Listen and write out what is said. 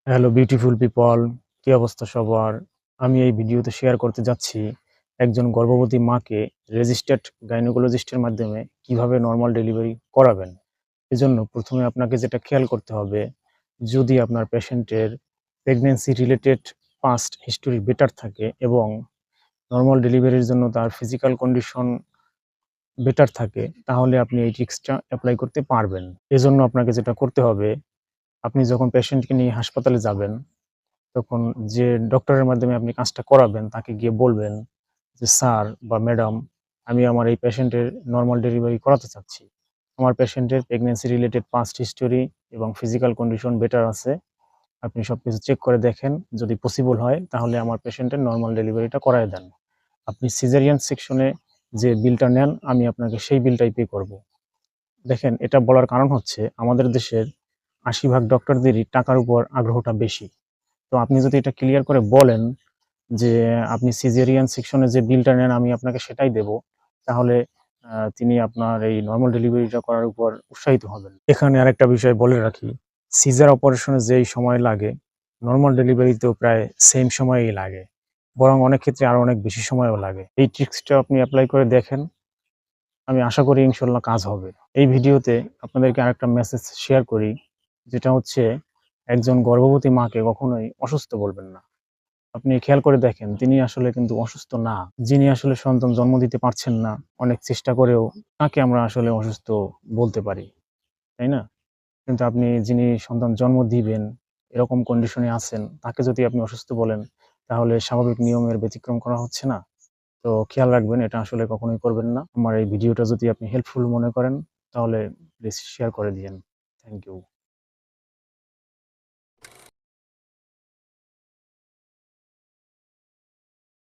Hello beautiful people, কি অবস্থা সবার? আমি এই ভিডিওতে শেয়ার করতে যাচ্ছি একজন গর্ভবতী মাকে রেজিস্টার্ড গাইনোকোলজিস্টের মাধ্যমে কিভাবে নরমাল ডেলিভারি করাবেন। এজন্য ১ম এ আপনাকে যেটা খেয়াল করতে হবে, যদি আপনার পেশেন্টের pregnancy related past history better থাকে এবং নরমাল ডেলিভারির জন্য তার ফিজিক্যাল কন্ডিশন বেটার থাকে, তাহলে আপনি এই ট্রিক্সটা এপ্লাই করতে পারবেন। এজন্য আপনাকে যেটা করতে হবে, আপনি যখন পেশেন্টকে নিয়ে হাসপাতালে যাবেন তখন যে ডক্টরের মাধ্যমে আপনি কাজটা করাবেন তাকে গিয়ে বলবেন যে, "স্যার বা ম্যাডাম, আমি আমার এই পেশেন্টের নরমাল ডেলিভারি করাতে চাচ্ছি। আমার পেশেন্টের প্রেগন্যান্সি রিলেটেড পাস্ট হিস্টোরি এবং ফিজিক্যাল কন্ডিশন বেটার আছে। আপনি সবকিছু চেক করে দেখেন। যদি পসিবল হয় তাহলে আমার পেশেন্টের নরমাল ডেলিভারিটা করায় দেন। আপনি সিজারিয়ান সেকশনে যে বিলটা নেন আমি আপনাকে সেই বিলটাই পে করব।" দেখেন, এটা বলার কারণ হচ্ছে আমাদের দেশের ৮০ ভাগ ডক্টরদেরই টাকার উপর আগ্রহটা বেশি। তো আপনি যদি এটা ক্লিয়ার করে বলেন যে, আপনি সিজারিয়ান সেকশনে যে বিলটা নেন আমি আপনাকে সেটাই দেব। তাহলে তিনি আপনার এই নরমাল ডেলিভারিটা করার উপর উৎসাহিত হবেন। এখানে আরেকটা বিষয় বলে রাখি, সিজার অপারেশনে যেই সময় লাগে, নরমাল ডেলিভারিতেও প্রায় সেম সময়েই লাগে। বরং অনেক ক্ষেত্রে আরো অনেক বেশি সময়ও লাগে। এই ট্রিক্সটা আপনি এপ্লাই করে দেখেন। আমি আশা করি ইনশাল্লাহ কাজ হবে। এই ভিডিওতে আপনাদেরকে আরেকটা মেসেজ শেয়ার করি, যেটা হচ্ছে একজন গর্ভবতী মাকে কখনোই অসুস্থ বলবেন না। আপনি খেয়াল করে দেখেন তিনি আসলে কিন্তু অসুস্থ না। যিনি আসলে সন্তান জন্ম দিতে পারছেন না, অনেক চেষ্টা করেও তাকে আমরা আসলে অসুস্থ বলতে পারি, তাই না? কিন্তু আপনি যিনি সন্তান জন্ম দিবেন, এরকম কন্ডিশনে আছেন, তাকে যদি আপনি অসুস্থ বলেন, তাহলে স্বাভাবিক নিয়মের ব্যতিক্রম করা হচ্ছে না? তো খেয়াল রাখবেন, এটা আসলে কখনোই করবেন না। আমার এই ভিডিওটা যদি আপনি হেল্পফুল মনে করেন, তাহলে প্লিজ শেয়ার করে দিয়েন। Thank you.